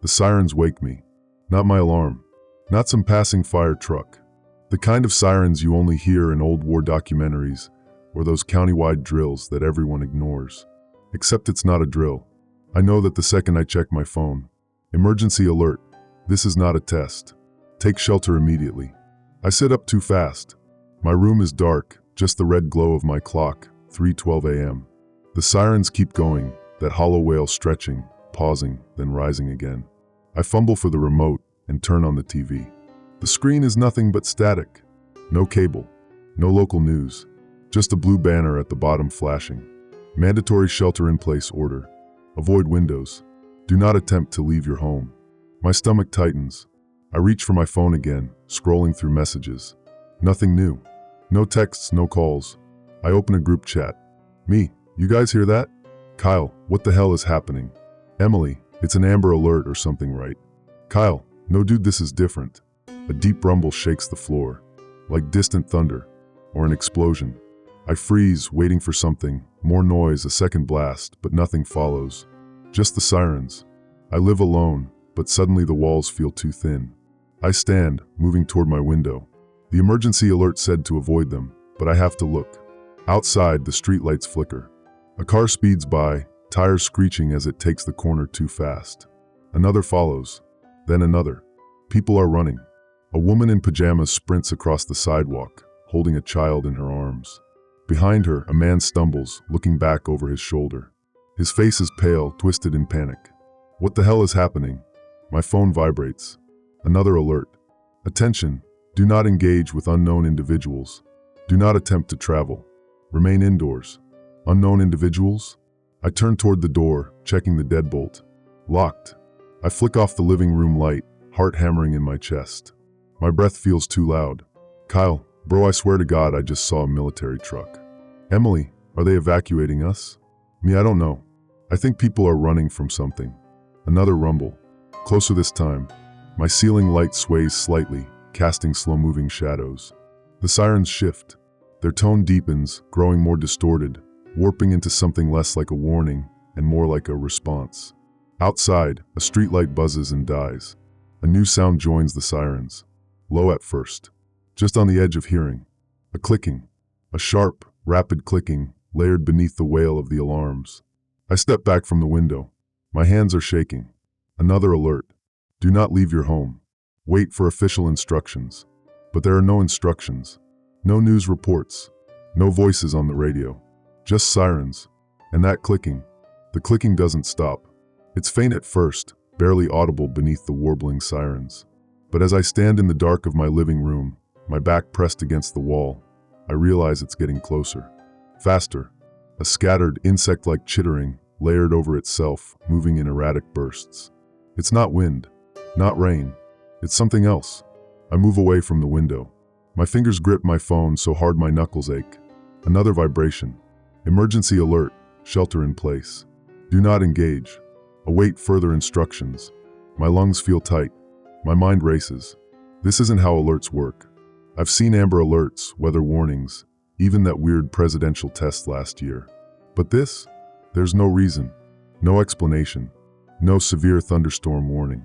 The sirens wake me. Not my alarm. Not some passing fire truck. The kind of sirens you only hear in old war documentaries or those countywide drills that everyone ignores. Except it's not a drill. I know that the second I check my phone. Emergency alert. This is not a test. Take shelter immediately. I sit up too fast. My room is dark, just the red glow of my clock, 3:12 a.m. The sirens keep going, that hollow wail stretching, pausing, then rising again. I fumble for the remote and turn on the TV. The screen is nothing but static. No cable, no local news, just a blue banner at the bottom flashing. Mandatory shelter-in-place order. Avoid windows. Do not attempt to leave your home. My stomach tightens. I reach for my phone again, scrolling through messages. Nothing new. No texts, no calls. I open a group chat. Me, you guys hear that? Kyle, what the hell is happening? Emily, it's an Amber Alert or something, right? Kyle, no dude, this is different. A deep rumble shakes the floor, like distant thunder, or an explosion. I freeze, waiting for something, more noise, a second blast, but nothing follows. Just the sirens. I live alone, but suddenly the walls feel too thin. I stand, moving toward my window. The emergency alert said to avoid them, but I have to look. Outside, the streetlights flicker. A car speeds by, tires screeching as it takes the corner too fast. Another follows, then another. People are running. A woman in pajamas sprints across the sidewalk, holding a child in her arms. Behind her, a man stumbles, looking back over his shoulder. His face is pale, twisted in panic. What the hell is happening? My phone vibrates. Another alert. Attention, do not engage with unknown individuals. Do not attempt to travel. Remain indoors. Unknown individuals? I turn toward the door, checking the deadbolt. Locked. I flick off the living room light, heart hammering in my chest. My breath feels too loud. Kyle, bro, I swear to God I just saw a military truck. Emily, are they evacuating us? Me, I don't know. I think people are running from something. Another rumble. Closer this time. My ceiling light sways slightly, casting slow-moving shadows. The sirens shift. Their tone deepens, growing more distorted, warping into something less like a warning and more like a response. Outside, a streetlight buzzes and dies. A new sound joins the sirens. Low at first, just on the edge of hearing. A clicking. A sharp, rapid clicking, layered beneath the wail of the alarms. I step back from the window. My hands are shaking. Another alert. Do not leave your home. Wait for official instructions. But there are no instructions. No news reports. No voices on the radio. Just sirens. And that clicking. The clicking doesn't stop. It's faint at first, barely audible beneath the warbling sirens. But as I stand in the dark of my living room, my back pressed against the wall, I realize it's getting closer. Faster. A scattered, insect-like chittering, layered over itself, moving in erratic bursts. It's not wind. Not rain. It's something else. I move away from the window. My fingers grip my phone so hard my knuckles ache. Another vibration. Emergency alert. Shelter in place. Do not engage. Await further instructions. My lungs feel tight. My mind races. This isn't how alerts work. I've seen Amber Alerts, weather warnings, even that weird presidential test last year. But this? There's no reason. No explanation. No severe thunderstorm warning.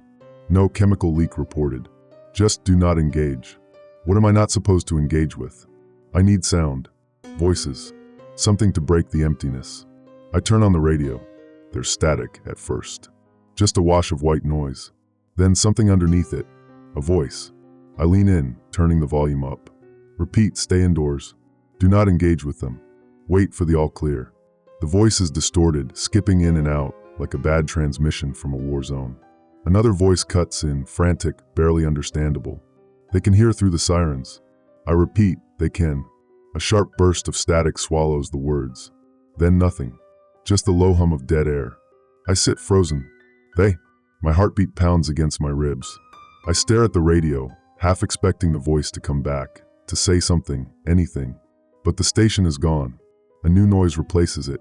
No chemical leak reported. Just do not engage. What am I not supposed to engage with? I need sound. Voices. Something to break the emptiness. I turn on the radio. There's static at first. Just a wash of white noise. Then something underneath it. A voice. I lean in, turning the volume up. Repeat, stay indoors. Do not engage with them. Wait for the all clear. The voice is distorted, skipping in and out, like a bad transmission from a war zone. Another voice cuts in, frantic, barely understandable. They can hear through the sirens. I repeat, they can. A sharp burst of static swallows the words. Then nothing. Just the low hum of dead air. I sit frozen. My heartbeat pounds against my ribs. I stare at the radio, half expecting the voice to come back, to say something, anything. But the station is gone. A new noise replaces it.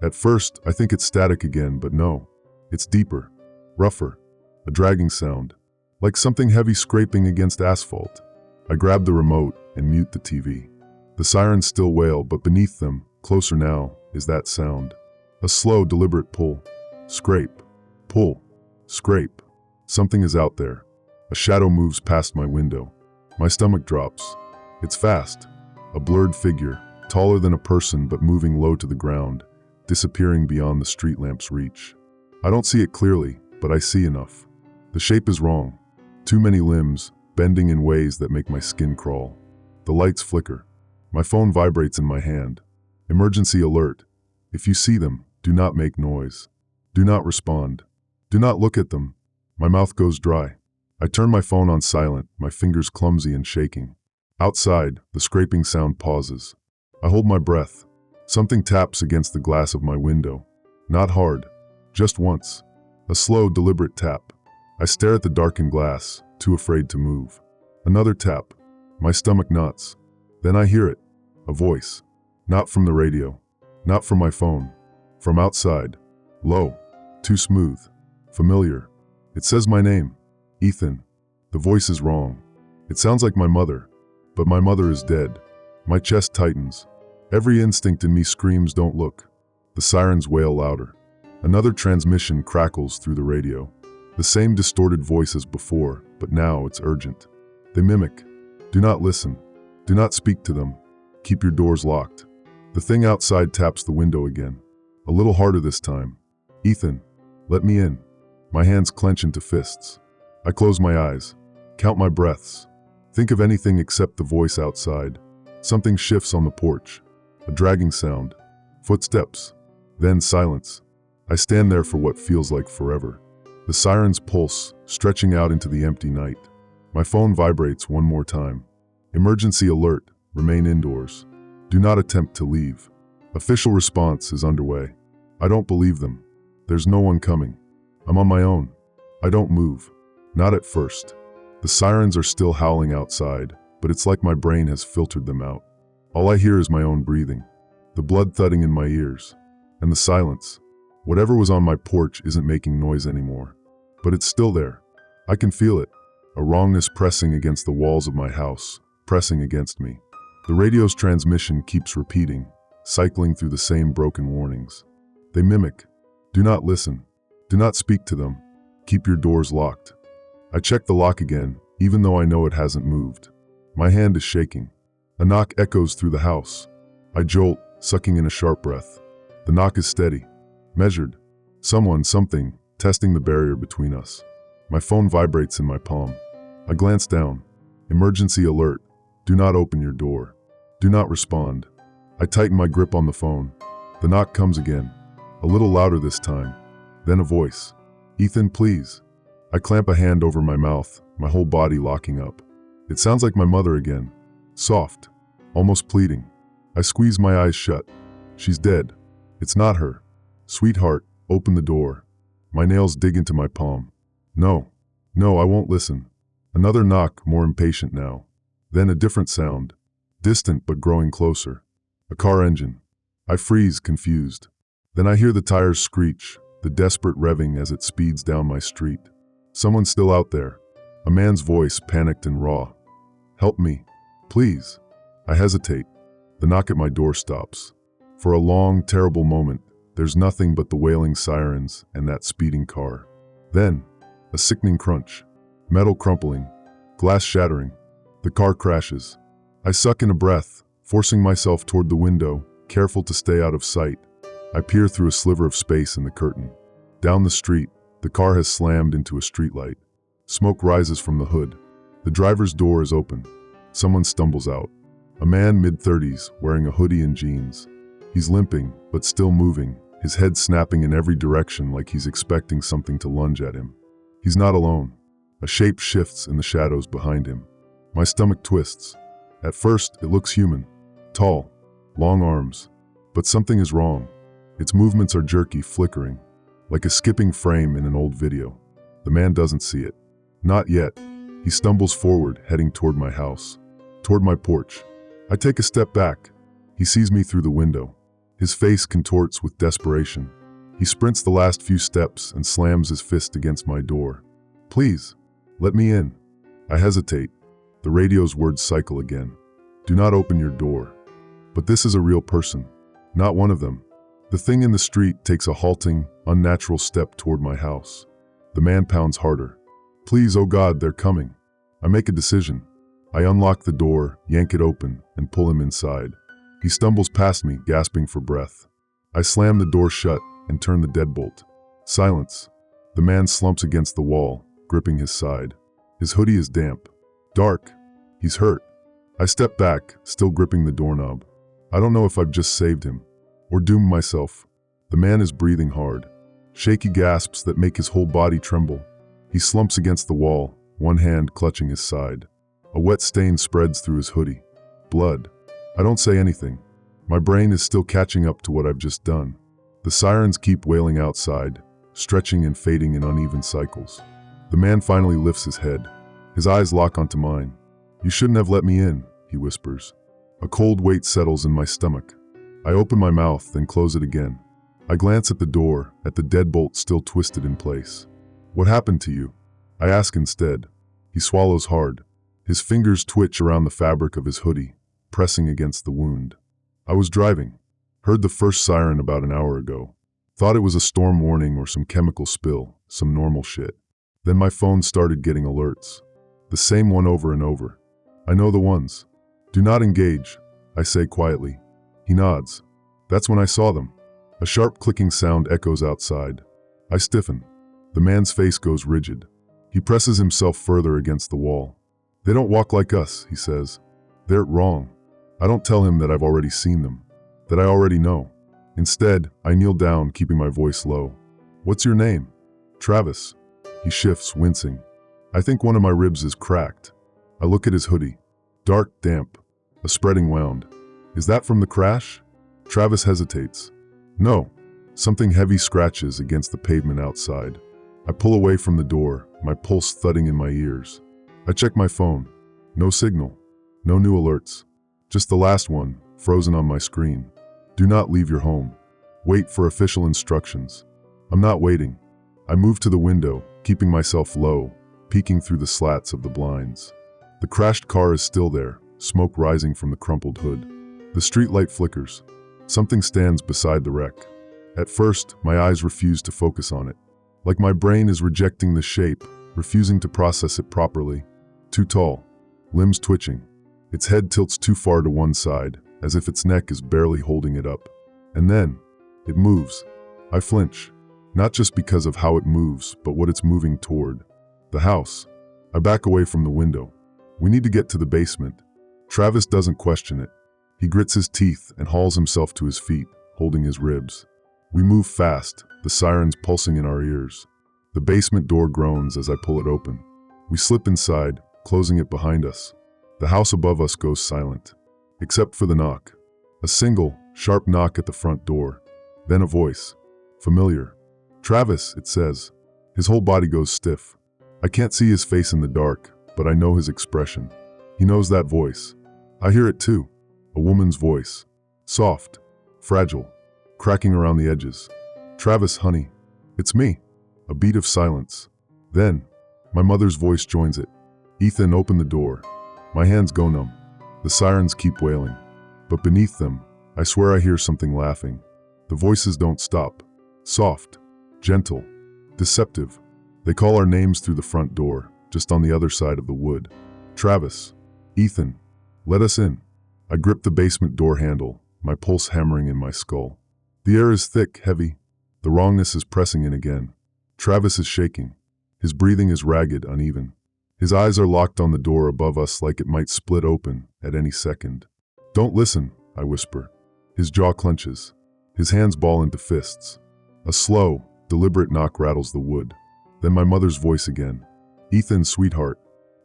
At first, I think it's static again, but no. It's deeper, rougher, a dragging sound, like something heavy scraping against asphalt. I grab the remote and mute the TV. The sirens still wail, but beneath them, closer now, is that sound. A slow, deliberate pull. Scrape. Pull. Scrape. Something is out there. A shadow moves past my window. My stomach drops. It's fast. A blurred figure, taller than a person but moving low to the ground, disappearing beyond the street lamp's reach. I don't see it clearly, but I see enough. The shape is wrong. Too many limbs, bending in ways that make my skin crawl. The lights flicker. My phone vibrates in my hand. Emergency alert. If you see them, do not make noise. Do not respond. Do not look at them. My mouth goes dry. I turn my phone on silent, my fingers clumsy and shaking. Outside, the scraping sound pauses. I hold my breath. Something taps against the glass of my window. Not hard. Just once. A slow, deliberate tap. I stare at the darkened glass, too afraid to move. Another tap. My stomach knots. Then I hear it. A voice. Not from the radio. Not from my phone. From outside. Low. Too smooth. Familiar. It says my name. Ethan. The voice is wrong. It sounds like my mother. But my mother is dead. My chest tightens. Every instinct in me screams, don't look. The sirens wail louder. Another transmission crackles through the radio. The same distorted voice as before, but now it's urgent. They mimic. Do not listen. Do not speak to them. Keep your doors locked. The thing outside taps the window again. A little harder this time. Ethan, let me in. My hands clench into fists. I close my eyes. Count my breaths. Think of anything except the voice outside. Something shifts on the porch. A dragging sound. Footsteps. Then silence. I stand there for what feels like forever. The sirens pulse, stretching out into the empty night. My phone vibrates one more time. Emergency alert. Remain indoors. Do not attempt to leave. Official response is underway. I don't believe them. There's no one coming. I'm on my own. I don't move. Not at first. The sirens are still howling outside, but it's like my brain has filtered them out. All I hear is my own breathing, the blood thudding in my ears, and the silence. Whatever was on my porch isn't making noise anymore. But it's still there. I can feel it. A wrongness pressing against the walls of my house, pressing against me. The radio's transmission keeps repeating, cycling through the same broken warnings. They mimic. Do not listen. Do not speak to them. Keep your doors locked. I check the lock again, even though I know it hasn't moved. My hand is shaking. A knock echoes through the house. I jolt, sucking in a sharp breath. The knock is steady, measured. Someone, something, testing the barrier between us. My phone vibrates in my palm. I glance down. Emergency alert. Do not open your door. Do not respond. I tighten my grip on the phone. The knock comes again. A little louder this time. Then a voice. Ethan, please. I clamp a hand over my mouth, my whole body locking up. It sounds like my mother again. Soft. Almost pleading. I squeeze my eyes shut. She's dead. It's not her. Sweetheart, open the door. My nails dig into my palm. No. No, I won't listen. Another knock, more impatient now. Then a different sound. Distant but growing closer. A car engine. I freeze, confused. Then I hear the tires screech, the desperate revving as it speeds down my street. Someone's still out there. A man's voice, panicked and raw. Help me. Please. I hesitate. The knock at my door stops. For a long, terrible moment, there's nothing but the wailing sirens and that speeding car. Then, a sickening crunch. Metal crumpling. Glass shattering. The car crashes. I suck in a breath, forcing myself toward the window, careful to stay out of sight. I peer through a sliver of space in the curtain. Down the street, the car has slammed into a streetlight. Smoke rises from the hood. The driver's door is open. Someone stumbles out. A man mid-30s, wearing a hoodie and jeans. He's limping, but still moving, his head snapping in every direction like he's expecting something to lunge at him. He's not alone. A shape shifts in the shadows behind him. My stomach twists. At first, it looks human. Tall, long arms. But something is wrong. Its movements are jerky, flickering, like a skipping frame in an old video. The man doesn't see it. Not yet. He stumbles forward, heading toward my house, toward my porch. I take a step back. He sees me through the window. His face contorts with desperation. He sprints the last few steps and slams his fist against my door. Please, let me in. I hesitate. The radio's words cycle again. Do not open your door. But this is a real person, not one of them. The thing in the street takes a halting, unnatural step toward my house. The man pounds harder. Please, oh God, they're coming. I make a decision. I unlock the door, yank it open, and pull him inside. He stumbles past me, gasping for breath. I slam the door shut and turn the deadbolt. Silence. The man slumps against the wall, gripping his side. His hoodie is damp. Dark. He's hurt. I step back, still gripping the doorknob. I don't know if I've just saved him or doomed myself. The man is breathing hard. Shaky gasps that make his whole body tremble. He slumps against the wall, one hand clutching his side. A wet stain spreads through his hoodie. Blood. I don't say anything. My brain is still catching up to what I've just done. The sirens keep wailing outside, stretching and fading in uneven cycles. The man finally lifts his head. His eyes lock onto mine. You shouldn't have let me in, he whispers. A cold weight settles in my stomach. I open my mouth, then close it again. I glance at the door, at the deadbolt still twisted in place. What happened to you? I ask instead. He swallows hard. His fingers twitch around the fabric of his hoodie, pressing against the wound. I was driving. Heard the first siren about an hour ago. Thought it was a storm warning or some chemical spill, some normal shit. Then my phone started getting alerts. The same one over and over. I know the ones. Do not engage, I say quietly. He nods. That's when I saw them. A sharp clicking sound echoes outside. I stiffen. The man's face goes rigid. He presses himself further against the wall. They don't walk like us, he says. They're wrong. I don't tell him that I've already seen them, that I already know. Instead, I kneel down, keeping my voice low. What's your name? Travis. He shifts, wincing. I think one of my ribs is cracked. I look at his hoodie. Dark, damp, a spreading wound. Is that from the crash? Travis hesitates. No. Something heavy scratches against the pavement outside. I pull away from the door, my pulse thudding in my ears. I check my phone. No signal. No new alerts. Just the last one, frozen on my screen. Do not leave your home. Wait for official instructions. I'm not waiting. I move to the window, keeping myself low, peeking through the slats of the blinds. The crashed car is still there, smoke rising from the crumpled hood. The streetlight flickers. Something stands beside the wreck. At first, my eyes refuse to focus on it. Like my brain is rejecting the shape, refusing to process it properly. Too tall. Limbs twitching. Its head tilts too far to one side, as if its neck is barely holding it up. And then, it moves. I flinch. Not just because of how it moves, but what it's moving toward. The house. I back away from the window. We need to get to the basement. Travis doesn't question it. He grits his teeth and hauls himself to his feet, holding his ribs. We move fast, the sirens pulsing in our ears. The basement door groans as I pull it open. We slip inside, closing it behind us. The house above us goes silent, except for the knock. A single, sharp knock at the front door. Then a voice. Familiar. Travis, it says. His whole body goes stiff. I can't see his face in the dark, but I know his expression. He knows that voice. I hear it too. A woman's voice. Soft. Fragile. Cracking around the edges. Travis, honey. It's me. A beat of silence. Then, my mother's voice joins it. Ethan, open the door. My hands go numb. The sirens keep wailing. But beneath them, I swear I hear something laughing. The voices don't stop. Soft. Gentle. Deceptive. They call our names through the front door, just on the other side of the wood. Travis. Ethan. Let us in. I grip the basement door handle, my pulse hammering in my skull. The air is thick, heavy. The wrongness is pressing in again. Travis is shaking. His breathing is ragged, uneven. His eyes are locked on the door above us like it might split open at any second. Don't listen, I whisper. His jaw clenches. His hands ball into fists. A slow, deliberate knock rattles the wood. Then my mother's voice again. Ethan, sweetheart.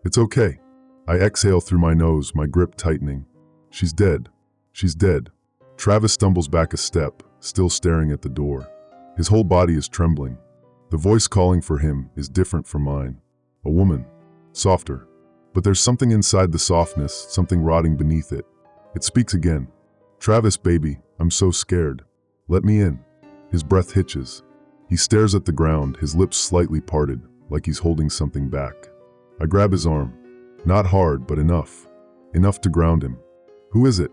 It's okay. I exhale through my nose, my grip tightening. She's dead. She's dead. Travis stumbles back a step, still staring at the door. His whole body is trembling. The voice calling for him is different from mine. A woman. Softer. But there's something inside the softness, something rotting beneath it. It speaks again. Travis, baby, I'm so scared. Let me in. His breath hitches. He stares at the ground, his lips slightly parted, like he's holding something back. I grab his arm. Not hard, but enough. Enough to ground him. Who is it?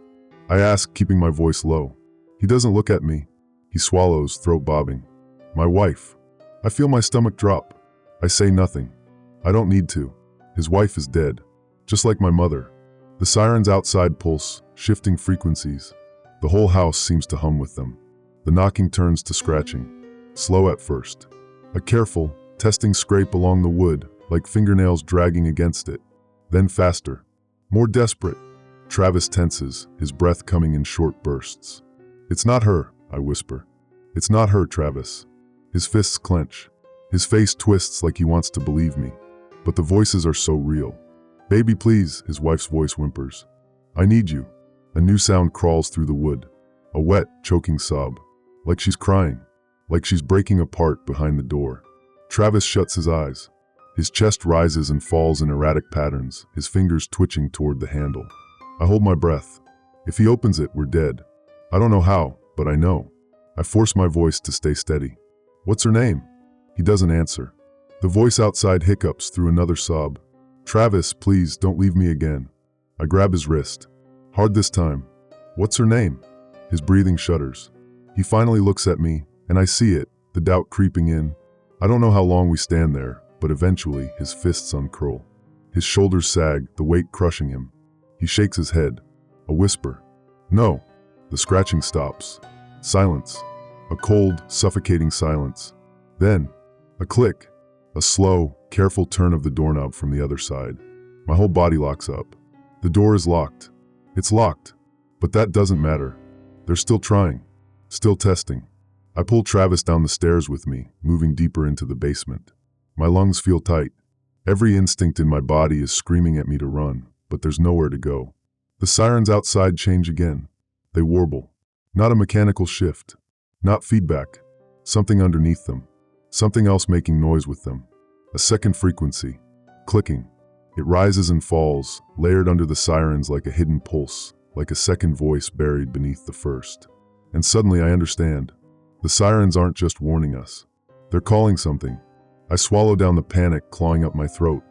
I ask, keeping my voice low. He doesn't look at me. He swallows, throat bobbing. My wife. I feel my stomach drop. I say nothing. I don't need to. His wife is dead. Just like my mother. The sirens outside pulse, shifting frequencies. The whole house seems to hum with them. The knocking turns to scratching. Slow at first. A careful, testing scrape along the wood, like fingernails dragging against it. Then faster. More desperate. Travis tenses, his breath coming in short bursts. It's not her, I whisper. It's not her, Travis. His fists clench. His face twists like he wants to believe me. But the voices are so real. Baby, please, his wife's voice whimpers. I need you. A new sound crawls through the wood. A wet, choking sob. Like she's crying. Like she's breaking apart behind the door. Travis shuts his eyes. His chest rises and falls in erratic patterns, his fingers twitching toward the handle. I hold my breath. If he opens it, we're dead. I don't know how, but I know. I force my voice to stay steady. What's her name? He doesn't answer. The voice outside hiccups through another sob. Travis, please, don't leave me again. I grab his wrist. Hard this time. What's her name? His breathing shudders. He finally looks at me, and I see it, the doubt creeping in. I don't know how long we stand there, but eventually his fists uncurl. His shoulders sag, the weight crushing him. He shakes his head. A whisper. No. The scratching stops. Silence. A cold, suffocating silence. Then, a click. A slow, careful turn of the doorknob from the other side. My whole body locks up. The door is locked. It's locked. But that doesn't matter. They're still trying. Still testing. I pull Travis down the stairs with me, moving deeper into the basement. My lungs feel tight. Every instinct in my body is screaming at me to run, but there's nowhere to go. The sirens outside change again. They warble. Not a mechanical shift. Not feedback. Something underneath them. Something else making noise with them. A second frequency. Clicking. It rises and falls, layered under the sirens like a hidden pulse, like a second voice buried beneath the first. And suddenly I understand. The sirens aren't just warning us. They're calling something. I swallow down the panic clawing up my throat.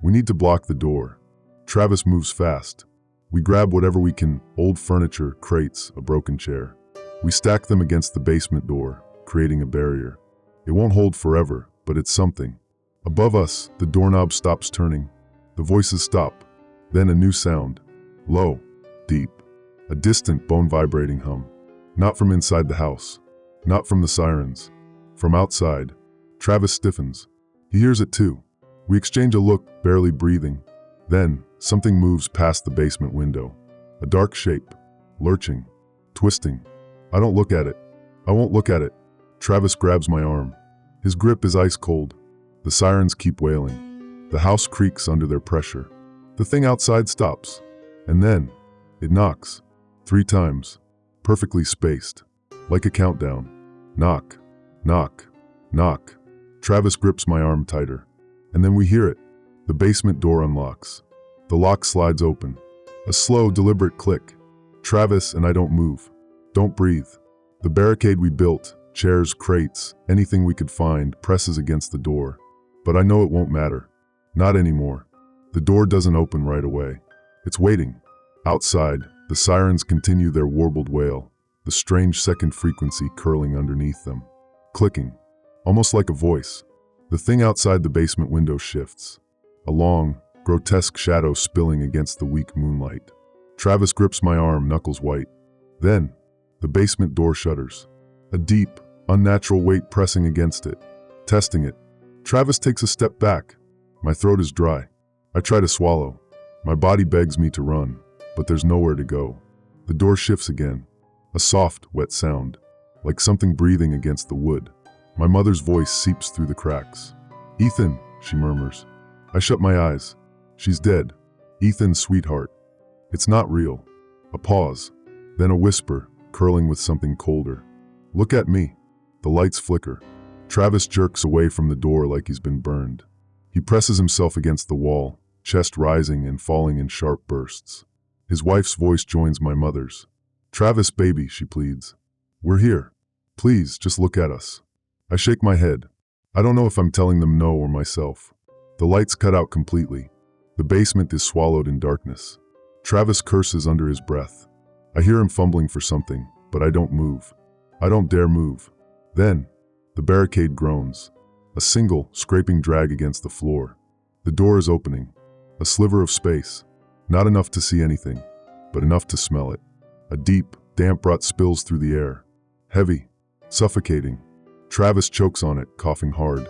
We need to block the door. Travis moves fast. We grab whatever we can, old furniture, crates, a broken chair. We stack them against the basement door, creating a barrier. It won't hold forever, but it's something. Above us, the doorknob stops turning. The voices stop. Then a new sound. Low, deep, a distant bone-vibrating hum. Not from inside the house. Not from the sirens. From outside. Travis stiffens. He hears it too. We exchange a look, barely breathing. Then, something moves past the basement window. A dark shape. Lurching. Twisting. I don't look at it. I won't look at it. Travis grabs my arm. His grip is ice cold. The sirens keep wailing. The house creaks under their pressure. The thing outside stops. And then, it knocks. 3 times. Perfectly spaced. Like a countdown. Knock. Knock. Knock. Travis grips my arm tighter. And then we hear it. The basement door unlocks. The lock slides open. A slow, deliberate click. Travis and I don't move. Don't breathe. The barricade we built, chairs, crates, anything we could find, presses against the door. But I know it won't matter. Not anymore. The door doesn't open right away. It's waiting. Outside, the sirens continue their warbled wail, the strange second frequency curling underneath them. Clicking. Almost like a voice. The thing outside the basement window shifts. A long, grotesque shadow spilling against the weak moonlight. Travis grips my arm, knuckles white. Then, the basement door shudders. A deep, unnatural weight pressing against it. Testing it. Travis takes a step back. My throat is dry. I try to swallow. My body begs me to run, but there's nowhere to go. The door shifts again. A soft, wet sound, like something breathing against the wood. My mother's voice seeps through the cracks. Ethan, she murmurs. I shut my eyes. She's dead. Ethan's sweetheart. It's not real. A pause. Then a whisper, curling with something colder. Look at me. The lights flicker. Travis jerks away from the door like he's been burned. He presses himself against the wall, chest rising and falling in sharp bursts. His wife's voice joins my mother's. Travis, baby, she pleads. We're here. Please, just look at us. I shake my head. I don't know if I'm telling them no or myself. The lights cut out completely. The basement is swallowed in darkness. Travis curses under his breath. I hear him fumbling for something, but I don't move. I don't dare move. Then, the barricade groans. A single, scraping drag against the floor. The door is opening. A sliver of space. Not enough to see anything, but enough to smell it. A deep, damp breath spills through the air. Heavy, suffocating. Travis chokes on it, coughing hard.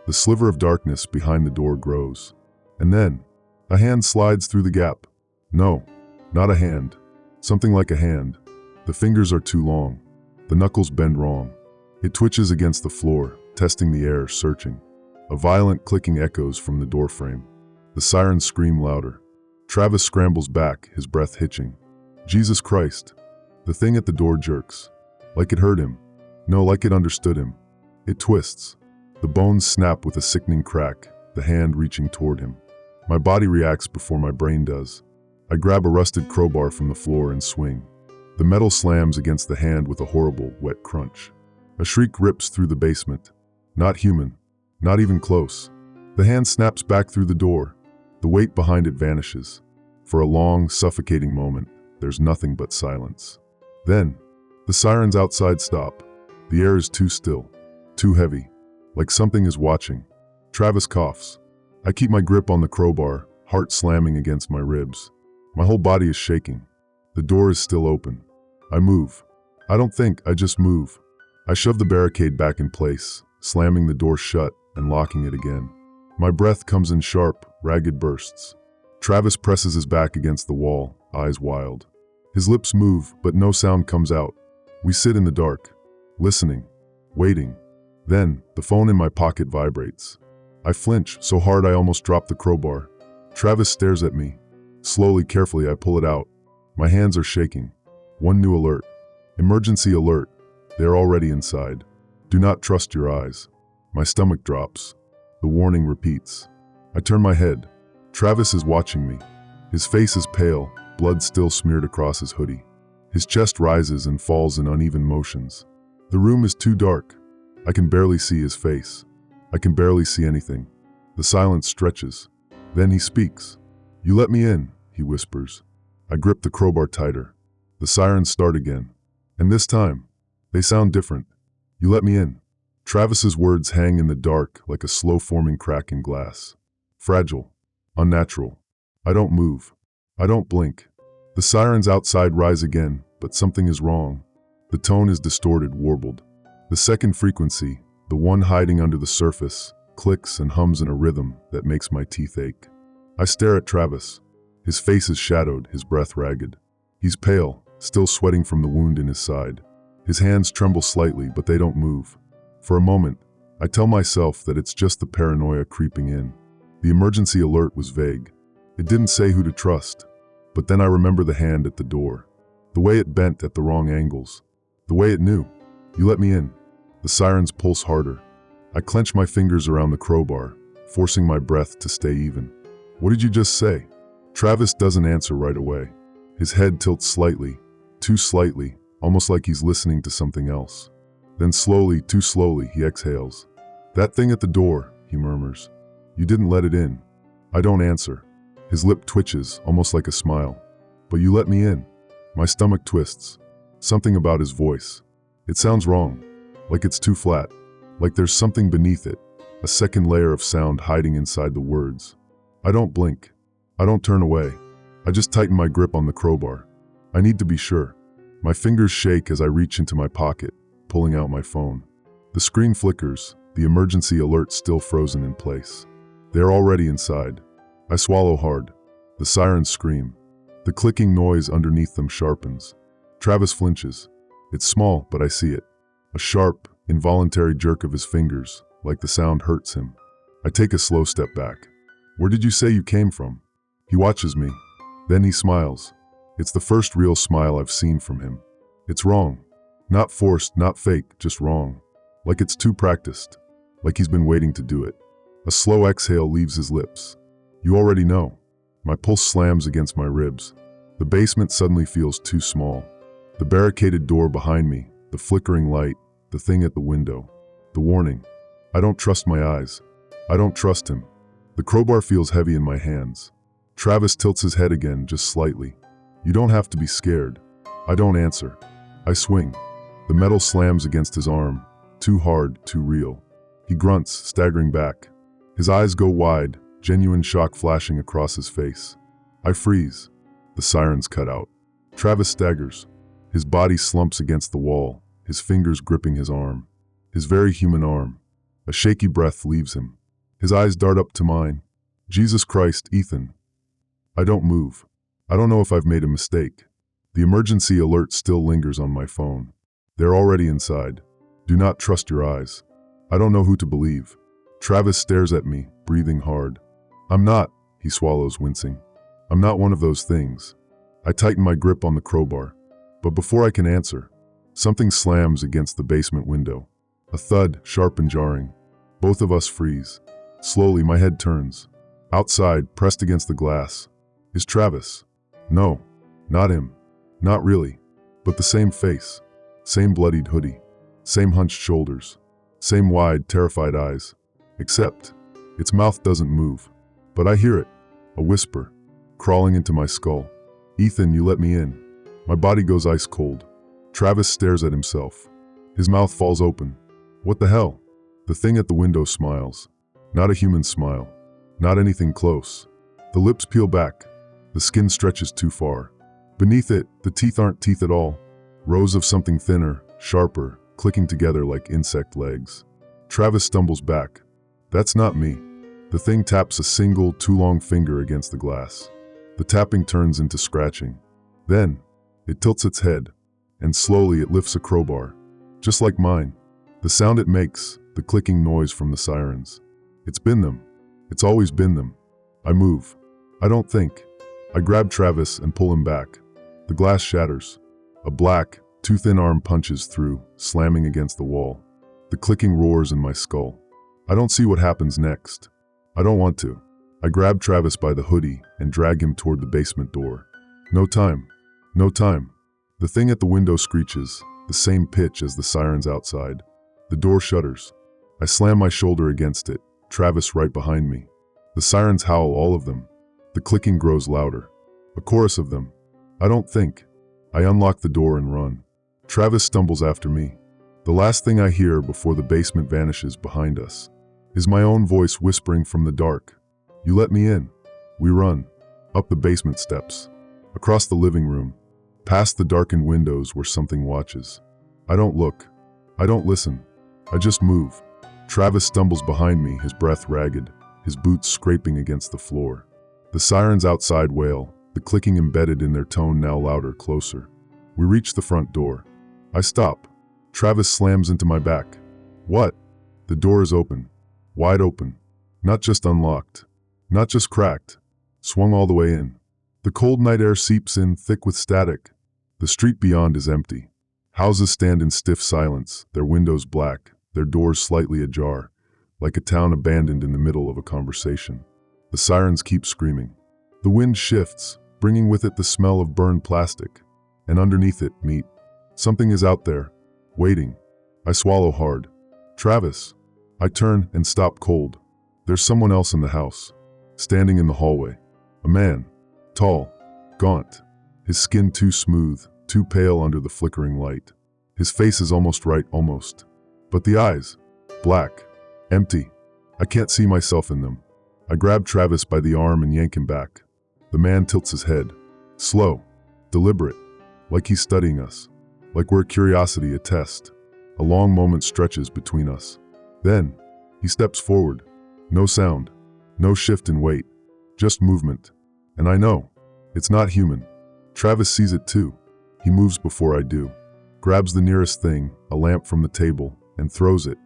The sliver of darkness behind the door grows. And then, a hand slides through the gap. No, not a hand. Something like a hand. The fingers are too long. The knuckles bend wrong. It twitches against the floor, testing the air, searching. A violent clicking echoes from the doorframe. The sirens scream louder. Travis scrambles back, his breath hitching. Jesus Christ. The thing at the door jerks. Like it heard him. No, like it understood him. It twists. The bones snap with a sickening crack, the hand reaching toward him. My body reacts before my brain does. I grab a rusted crowbar from the floor and swing. The metal slams against the hand with a horrible, wet crunch. A shriek rips through the basement. Not human. Not even close. The hand snaps back through the door. The weight behind it vanishes. For a long, suffocating moment, there's nothing but silence. Then, the sirens outside stop. The air is too still. Too heavy. Like something is watching. Travis coughs. I keep my grip on the crowbar, heart slamming against my ribs. My whole body is shaking. The door is still open. I move. I don't think, I just move. I shove the barricade back in place, slamming the door shut and locking it again. My breath comes in sharp, ragged bursts. Travis presses his back against the wall, eyes wild. His lips move, but no sound comes out. We sit in the dark, listening, waiting. Then, the phone in my pocket vibrates. I flinch so hard I almost drop the crowbar. Travis stares at me. Slowly, carefully, I pull it out. My hands are shaking. One new alert. Emergency alert. They're already inside. Do not trust your eyes. My stomach drops. The warning repeats. I turn my head. Travis is watching me. His face is pale, blood still smeared across his hoodie. His chest rises and falls in uneven motions. The room is too dark. I can barely see his face. I can barely see anything. The silence stretches. Then he speaks. You let me in, he whispers. I grip the crowbar tighter. The sirens start again. And this time, they sound different. You let me in. Travis's words hang in the dark like a slow-forming crack in glass. Fragile. Unnatural. I don't move. I don't blink. The sirens outside rise again, but something is wrong. The tone is distorted, warbled. The second frequency, the one hiding under the surface, clicks and hums in a rhythm that makes my teeth ache. I stare at Travis. His face is shadowed, his breath ragged. He's pale, still sweating from the wound in his side. His hands tremble slightly, but they don't move. For a moment, I tell myself that it's just the paranoia creeping in. The emergency alert was vague. It didn't say who to trust. But then I remember the hand at the door. The way it bent at the wrong angles. The way it knew. You let me in. The sirens pulse harder. I clench my fingers around the crowbar, forcing my breath to stay even. What did you just say? Travis doesn't answer right away. His head tilts slightly, too slightly, almost like he's listening to something else. Then slowly, too slowly, he exhales. That thing at the door, he murmurs. You didn't let it in. I don't answer. His lip twitches, almost like a smile. But you let me in. My stomach twists. Something about his voice. It sounds wrong. Like it's too flat. Like there's something beneath it. A second layer of sound hiding inside the words. I don't blink. I don't turn away. I just tighten my grip on the crowbar. I need to be sure. My fingers shake as I reach into my pocket, pulling out my phone. The screen flickers, the emergency alert still frozen in place. They're already inside. I swallow hard. The sirens scream. The clicking noise underneath them sharpens. Travis flinches. It's small, but I see it. A sharp, involuntary jerk of his fingers, like the sound hurts him. I take a slow step back. Where did you say you came from? He watches me. Then he smiles. It's the first real smile I've seen from him. It's wrong. Not forced, not fake, just wrong. Like it's too practiced. Like he's been waiting to do it. A slow exhale leaves his lips. You already know. My pulse slams against my ribs. The basement suddenly feels too small. The barricaded door behind me, the flickering light, the thing at the window. The warning. I don't trust my eyes. I don't trust him. The crowbar feels heavy in my hands. Travis tilts his head again, just slightly. You don't have to be scared. I don't answer. I swing. The metal slams against his arm. Too hard, too real. He grunts, staggering back. His eyes go wide, genuine shock flashing across his face. I freeze. The sirens cut out. Travis staggers. His body slumps against the wall, his fingers gripping his arm. His very human arm. A shaky breath leaves him. His eyes dart up to mine. Jesus Christ, Ethan. I don't move. I don't know if I've made a mistake. The emergency alert still lingers on my phone. They're already inside. Do not trust your eyes. I don't know who to believe. Travis stares at me, breathing hard. I'm not, he swallows, wincing. I'm not one of those things. I tighten my grip on the crowbar. But before I can answer, something slams against the basement window. A thud, sharp and jarring. Both of us freeze. Slowly, my head turns. Outside, pressed against the glass, is Travis. No, not him. Not really. But the same face. Same bloodied hoodie. Same hunched shoulders. Same wide, terrified eyes. Except, its mouth doesn't move. But I hear it. A whisper. Crawling into my skull. Ethan, you let me in. My body goes ice cold. Travis stares at himself. His mouth falls open. What the hell? The thing at the window smiles. Not a human smile. Not anything close. The lips peel back. The skin stretches too far. Beneath it, the teeth aren't teeth at all. Rows of something thinner, sharper, clicking together like insect legs. Travis stumbles back. That's not me. The thing taps a single, too long finger against the glass. The tapping turns into scratching. Then, it tilts its head, and slowly it lifts a crowbar. Just like mine. The sound it makes, the clicking noise from the sirens. It's been them. It's always been them. I move. I don't think. I grab Travis and pull him back. The glass shatters. A black, too thin arm punches through, slamming against the wall. The clicking roars in my skull. I don't see what happens next. I don't want to. I grab Travis by the hoodie and drag him toward the basement door. No time. No time. The thing at the window screeches, the same pitch as the sirens outside. The door shutters. I slam my shoulder against it, Travis right behind me. The sirens howl, all of them. The clicking grows louder. A chorus of them. I don't think. I unlock the door and run. Travis stumbles after me. The last thing I hear before the basement vanishes behind us is my own voice whispering from the dark. You let me in. We run. Up the basement steps. Across the living room. Past the darkened windows where something watches. I don't look. I don't listen. I just move. Travis stumbles behind me, his breath ragged, his boots scraping against the floor. The sirens outside wail, the clicking embedded in their tone now louder, closer. We reach the front door. I stop. Travis slams into my back. What? The door is open. Wide open. Not just unlocked. Not just cracked. Swung all the way in. The cold night air seeps in, thick with static. The street beyond is empty. Houses stand in stiff silence, their windows black, their doors slightly ajar, like a town abandoned in the middle of a conversation. The sirens keep screaming. The wind shifts, bringing with it the smell of burned plastic. And underneath it, meat. Something is out there, waiting. I swallow hard. Travis. I turn and stop cold. There's someone else in the house, standing in the hallway. A man, tall, gaunt, his skin too smooth, too pale under the flickering light. His face is almost right, almost. But the eyes, black, empty. I can't see myself in them. I grab Travis by the arm and yank him back. The man tilts his head, slow, deliberate, like he's studying us, like we're a curiosity, a test. A long moment stretches between us. Then, he steps forward. No sound, no shift in weight, just movement. And I know, it's not human. Travis sees it too. He moves before I do, grabs the nearest thing, a lamp from the table, and throws it.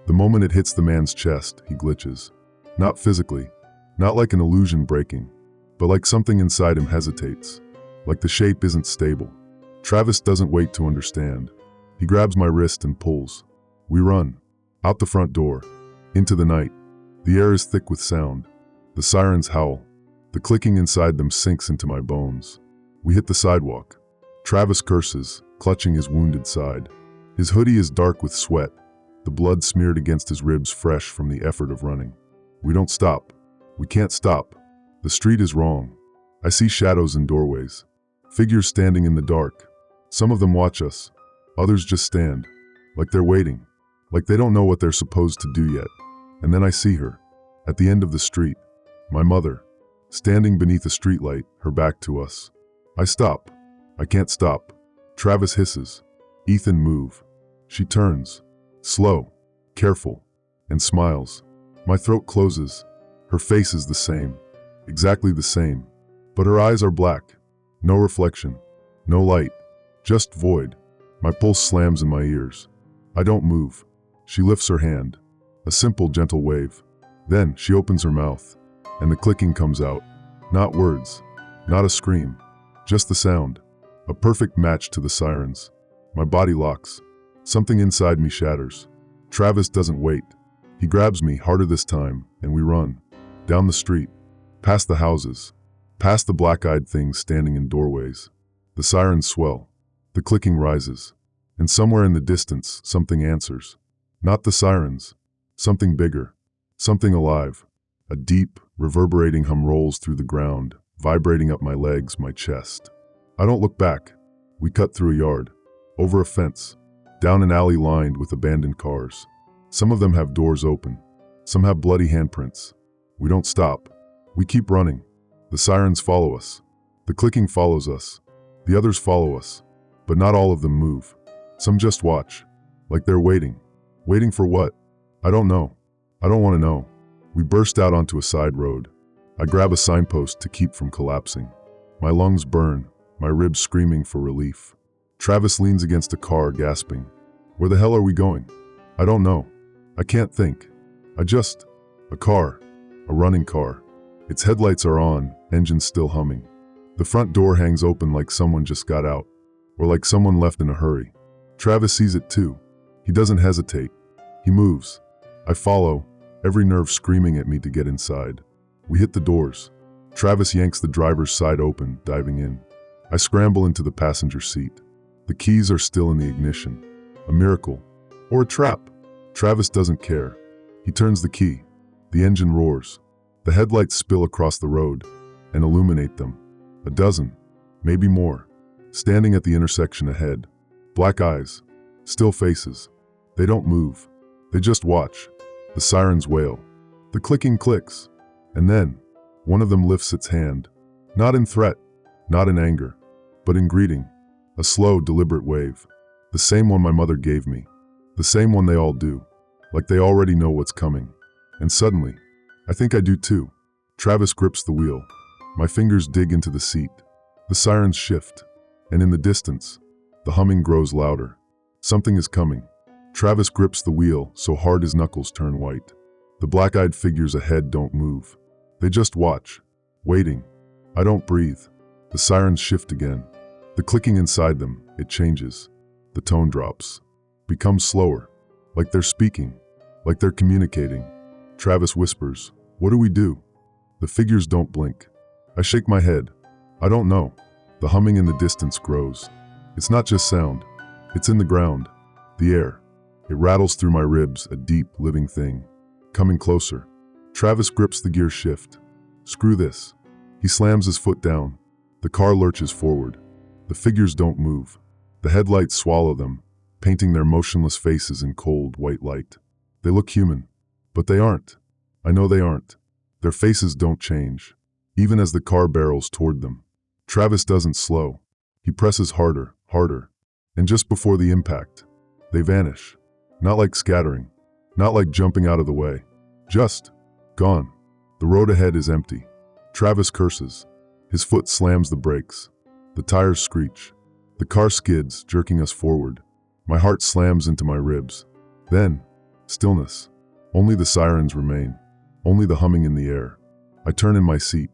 The moment it hits the man's chest, he glitches. Not physically, not like an illusion breaking, but like something inside him hesitates, like the shape isn't stable. Travis doesn't wait to understand. He grabs my wrist and pulls. We run, out the front door, into the night. The air is thick with sound. The sirens howl. The clicking inside them sinks into my bones. We hit the sidewalk. Travis curses, clutching his wounded side. His hoodie is dark with sweat, the blood smeared against his ribs fresh from the effort of running. We don't stop. We can't stop. The street is wrong. I see shadows in doorways. Figures standing in the dark. Some of them watch us. Others just stand, like they're waiting, like they don't know what they're supposed to do yet. And then I see her, at the end of the street. My mother, standing beneath a streetlight, her back to us. I stop. I can't stop. Travis hisses. Ethan, move. She turns. Slow, careful, and smiles. My throat closes. Her face is the same. Exactly the same. But her eyes are black. No reflection. No light. Just void. My pulse slams in my ears. I don't move. She lifts her hand. A simple, gentle wave. Then she opens her mouth. And the clicking comes out. Not words. Not a scream. Just the sound. A perfect match to the sirens. My body locks. Something inside me shatters. Travis doesn't wait. He grabs me harder this time, and we run. Down the street. Past the houses. Past the black-eyed things standing in doorways. The sirens swell. The clicking rises. And somewhere in the distance, something answers. Not the sirens. Something bigger. Something alive. A deep, reverberating hum rolls through the ground, vibrating up my legs, my chest. I don't look back. We cut through a yard. Over a fence. Down an alley lined with abandoned cars. Some of them have doors open. Some have bloody handprints. We don't stop. We keep running. The sirens follow us. The clicking follows us. The others follow us. But not all of them move. Some just watch. Like they're waiting. Waiting for what? I don't know. I don't want to know. We burst out onto a side road. I grab a signpost to keep from collapsing. My lungs burn, my ribs screaming for relief. Travis leans against a car, gasping. Where the hell are we going? I don't know. I can't think. A car. A running car. Its headlights are on, engine still humming. The front door hangs open like someone just got out. Or like someone left in a hurry. Travis sees it too. He doesn't hesitate. He moves. I follow, every nerve screaming at me to get inside. We hit the doors. Travis yanks the driver's side open, diving in. I scramble into the passenger seat. The keys are still in the ignition. A miracle. Or a trap. Travis doesn't care. He turns the key. The engine roars. The headlights spill across the road and illuminate them. A dozen, maybe more. Standing at the intersection ahead. Black eyes. Still faces. They don't move. They just watch. The sirens wail. The clicking clicks. And then, one of them lifts its hand. Not in threat. Not in anger. But in greeting. A slow, deliberate wave. The same one my mother gave me. The same one they all do. Like they already know what's coming. And suddenly, I think I do too. Travis grips the wheel. My fingers dig into the seat. The sirens shift. And in the distance, the humming grows louder. Something is coming. Travis grips the wheel so hard his knuckles turn white. The black-eyed figures ahead don't move. They just watch. Waiting. I don't breathe. The sirens shift again. The clicking inside them, it changes. The tone drops. Becomes slower. Like they're speaking. Like they're communicating. Travis whispers, "What do we do?" The figures don't blink. I shake my head. I don't know. The humming in the distance grows. It's not just sound. It's in the ground. The air. It rattles through my ribs, a deep, living thing. Coming closer. Travis grips the gear shift. Screw this. He slams his foot down. The car lurches forward. The figures don't move. The headlights swallow them, painting their motionless faces in cold, white light. They look human. But they aren't. I know they aren't. Their faces don't change, even as the car barrels toward them. Travis doesn't slow. He presses harder, harder. And just before the impact, they vanish. Not like scattering. Not like jumping out of the way. Just gone. The road ahead is empty. Travis curses. His foot slams the brakes. The tires screech. The car skids, jerking us forward. My heart slams into my ribs. Then, stillness. Only the sirens remain. Only the humming in the air. I turn in my seat.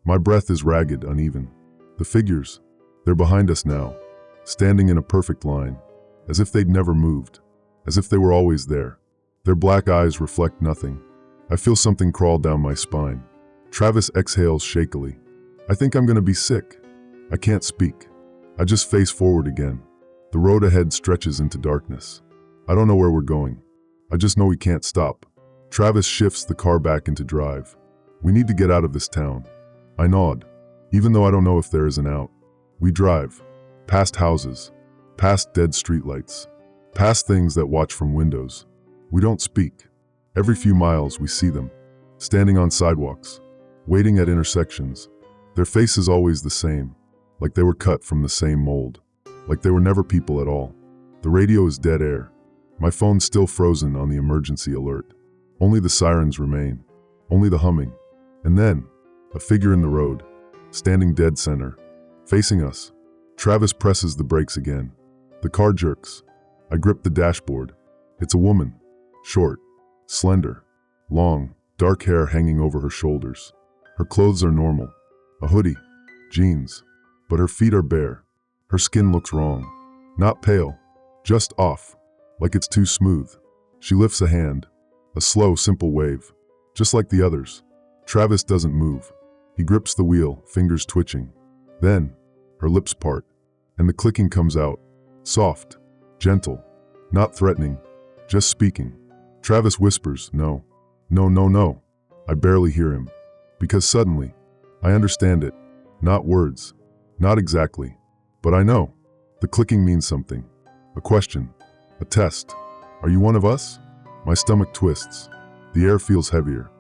My breath is ragged, uneven. The figures, they're behind us now, standing in a perfect line, as if they'd never moved, as if they were always there. Their black eyes reflect nothing. I feel something crawl down my spine. Travis exhales shakily. I think I'm gonna be sick. I can't speak. I just face forward again. The road ahead stretches into darkness. I don't know where we're going. I just know we can't stop. Travis shifts the car back into drive. We need to get out of this town. I nod, even though I don't know if there is an out. We drive, past houses, past dead streetlights, past things that watch from windows. We don't speak. Every few miles we see them, standing on sidewalks, waiting at intersections. Their face is always the same, like they were cut from the same mold, like they were never people at all. The radio is dead air. My phone's still frozen on the emergency alert. Only the sirens remain, only the humming. And then, a figure in the road, standing dead center, facing us. Travis presses the brakes again. The car jerks. I grip the dashboard. It's a woman, short, slender, long, dark hair hanging over her shoulders. Her clothes are normal, a hoodie, jeans, but her feet are bare. Her skin looks wrong, not pale, just off, like it's too smooth. She lifts a hand, a slow, simple wave, just like the others. Travis doesn't move. He grips the wheel, fingers twitching. Then, her lips part, and the clicking comes out, soft, gentle, not threatening, just speaking. Travis whispers, "No, no, no, no." I barely hear him, because suddenly, I understand it. Not words, not exactly, but I know. The clicking means something. A question, a test. Are you one of us? My stomach twists. The air feels heavier.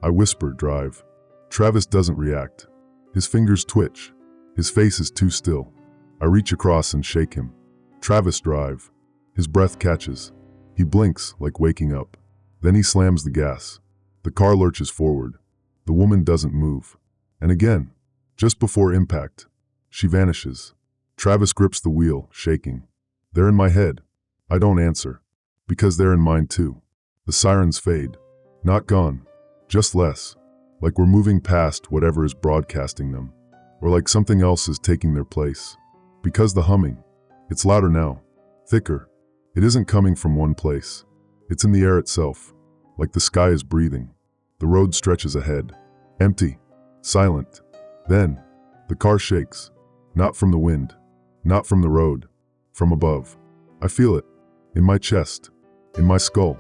I whisper, "Drive." Travis doesn't react. His fingers twitch. His face is too still. I reach across and shake him. "Travis, drive." His breath catches. He blinks, like waking up. Then he slams the gas. The car lurches forward. The woman doesn't move. And again, just before impact, she vanishes. Travis grips the wheel, shaking. They're in my head. I don't answer, because they're in mine too. The sirens fade. Not gone, just less. Like we're moving past whatever is broadcasting them. Or like something else is taking their place. Because the humming, it's louder now, thicker. It isn't coming from one place. It's in the air itself, like the sky is breathing. The road stretches ahead, empty, silent. Then, the car shakes, not from the wind, not from the road, from above. I feel it, in my chest, in my skull.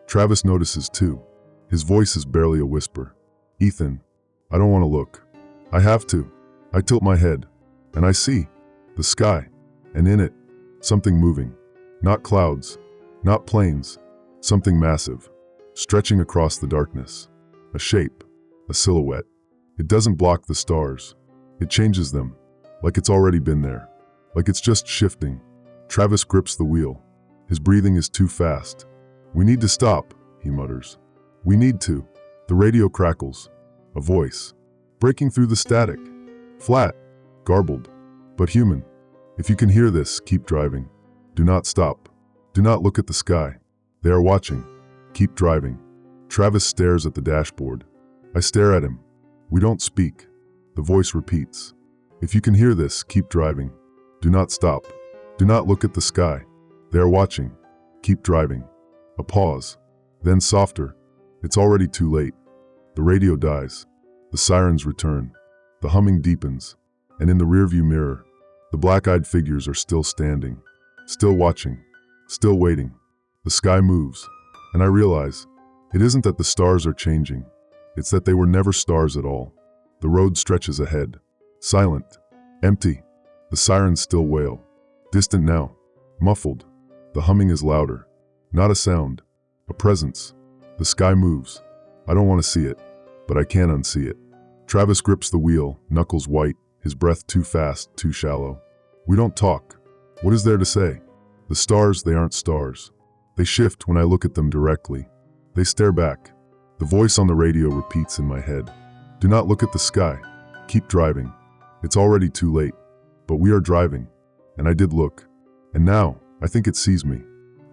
Travis notices too. His voice is barely a whisper. "Ethan, I don't want to look. I have to." I tilt my head, and I see the sky, and in it, something moving. Not clouds, not planes, something massive, stretching across the darkness. A shape, a silhouette. It doesn't block the stars. It changes them, like it's already been there, like it's just shifting. Travis grips the wheel. His breathing is too fast. "We need to stop," he mutters. "We need to." The radio crackles. A voice, breaking through the static. Flat, garbled, but human. "If you can hear this, keep driving. Do not stop. Do not look at the sky. They are watching. Keep driving." Travis stares at the dashboard. I stare at him. We don't speak. The voice repeats. "If you can hear this, keep driving. Do not stop. Do not look at the sky. They are watching. Keep driving." A pause. Then softer. It's already too late. The radio dies. The sirens return. The humming deepens. And in the rearview mirror, the black-eyed figures are still standing. Still watching. Still waiting. The sky moves. And I realize, it isn't that the stars are changing. It's that they were never stars at all. The road stretches ahead. Silent. Empty. The sirens still wail. Distant now. Muffled. The humming is louder. Not a sound. A presence. The sky moves. I don't want to see it, but I can't unsee it. Travis grips the wheel, knuckles white, his breath too fast, too shallow. We don't talk. What is there to say? The stars, they aren't stars. They shift when I look at them directly. They stare back. The voice on the radio repeats in my head. "Do not look at the sky. Keep driving. It's already too late." But we are driving. And I did look. And now, I think it sees me.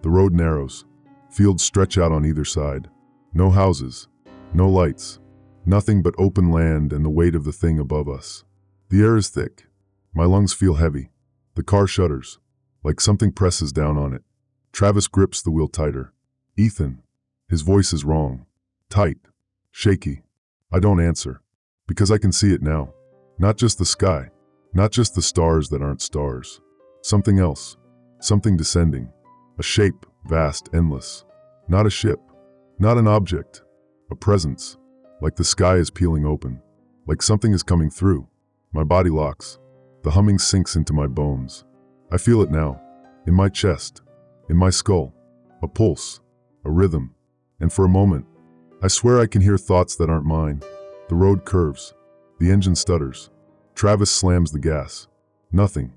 The road narrows. Fields stretch out on either side. No houses. No lights. Nothing but open land and the weight of the thing above us. The air is thick. My lungs feel heavy. The car shudders, like something presses down on it. Travis grips the wheel tighter. "Ethan." His voice is wrong. Tight. Shaky. I don't answer. Because I can see it now. Not just the sky. Not just the stars that aren't stars. Something else. Something descending. A shape, vast, endless. Not a ship. Not an object. A presence. Like the sky is peeling open. Like something is coming through. My body locks. The humming sinks into my bones. I feel it now. In my chest. In my skull. A pulse. A rhythm. And for a moment, I swear I can hear thoughts that aren't mine. The road curves. The engine stutters. Travis slams the gas. Nothing.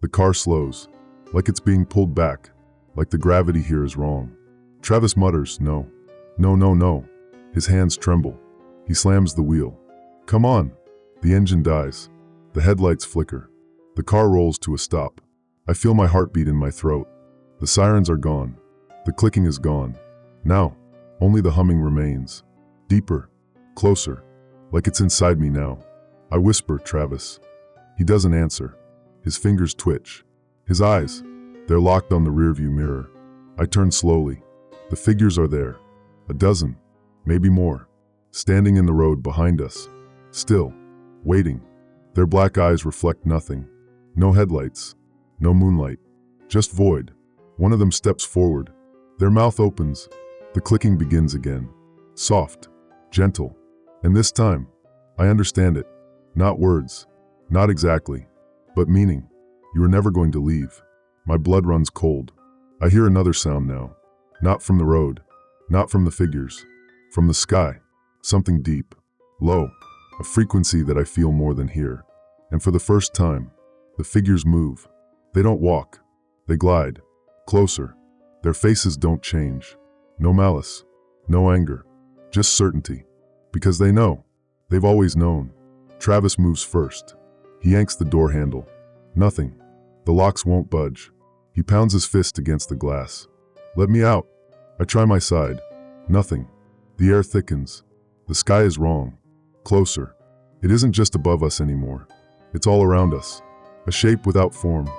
The car slows. Like it's being pulled back. Like the gravity here is wrong. Travis mutters, no. No, no, no. His hands tremble. He slams the wheel. Come on. The engine dies. The headlights flicker. The car rolls to a stop. I feel my heartbeat in my throat. The sirens are gone. The clicking is gone. Now, only the humming remains. Deeper. Closer. Like it's inside me now. I whisper, Travis. He doesn't answer. His fingers twitch. His eyes, they're locked on the rearview mirror. I turn slowly. The figures are there. A dozen, maybe more. Standing in the road behind us. Still, waiting. Their black eyes reflect nothing. No headlights. No moonlight. Just void. One of them steps forward. Their mouth opens. The clicking begins again. Soft. Gentle. And this time, I understand it. Not words. Not exactly. But meaning. You are never going to leave. My blood runs cold. I hear another sound now. Not from the road. Not from the figures. From the sky. Something deep. Low. A frequency that I feel more than hear. And for the first time, the figures move. They don't walk. They glide. Closer. Their faces don't change. No malice. No anger. Just certainty. Because they know. They've always known. Travis moves first. He yanks the door handle. Nothing. The locks won't budge. He pounds his fist against the glass. Let me out. I try my side. Nothing. The air thickens. The sky is wrong. Closer. It isn't just above us anymore. It's all around us. A shape without form.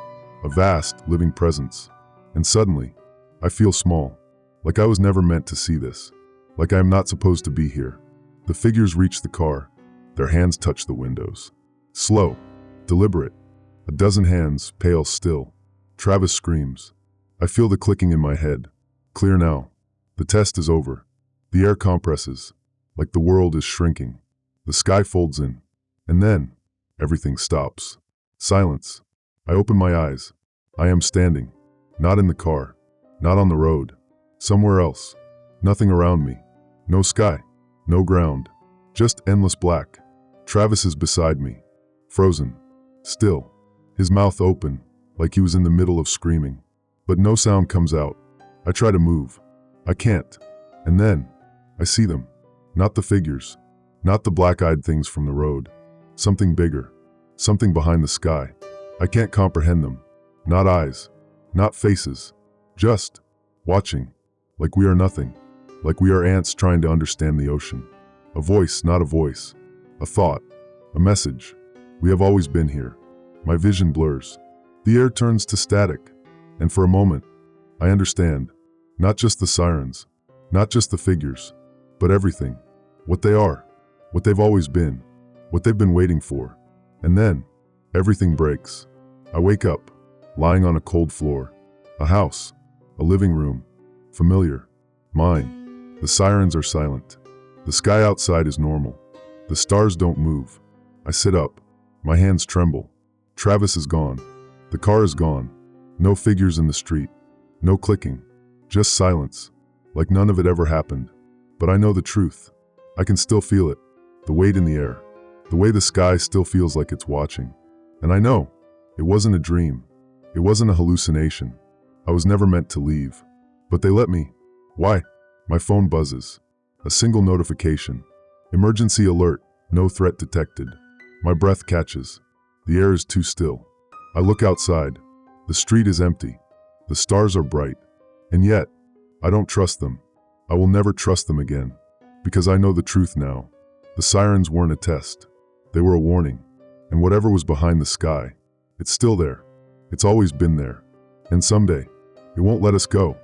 A vast, living presence. And suddenly, I feel small. Like I was never meant to see this. Like I am not supposed to be here. The figures reach the car. Their hands touch the windows. Slow. Deliberate. A dozen hands, pale still. Travis screams. I feel the clicking in my head. Clear now. The test is over. The air compresses. Like the world is shrinking. The sky folds in. And then, everything stops. Silence. I open my eyes. I am standing. Not in the car. Not on the road. Somewhere else. Nothing around me. No sky. No ground. Just endless black. Travis is beside me. Frozen. Still. His mouth open, like he was in the middle of screaming. But no sound comes out. I try to move. I can't. And then, I see them. Not the figures. Not the black-eyed things from the road. Something bigger. Something behind the sky. I can't comprehend them. Not eyes. Not faces. Just watching. Like we are nothing. Like we are ants trying to understand the ocean. A voice, not a voice. A thought. A message. We have always been here. My vision blurs. The air turns to static. And for a moment, I understand. Not just the sirens. Not just the figures. But everything. What they are. What they've always been. What they've been waiting for. And then, everything breaks. I wake up, lying on a cold floor. A house. A living room. Familiar. Mine. The sirens are silent. The sky outside is normal. The stars don't move. I sit up. My hands tremble. Travis is gone. The car is gone. No figures in the street. No clicking. Just silence. Like none of it ever happened. But I know the truth. I can still feel it. The weight in the air. The way the sky still feels like it's watching. And I know. It wasn't a dream. It wasn't a hallucination. I was never meant to leave. But they let me. Why? My phone buzzes. A single notification. Emergency alert. No threat detected. My breath catches. The air is too still. I look outside. The street is empty. The stars are bright. And yet, I don't trust them. I will never trust them again. Because I know the truth now. The sirens weren't a test. They were a warning. And whatever was behind the sky, it's still there. It's always been there. And someday, it won't let us go.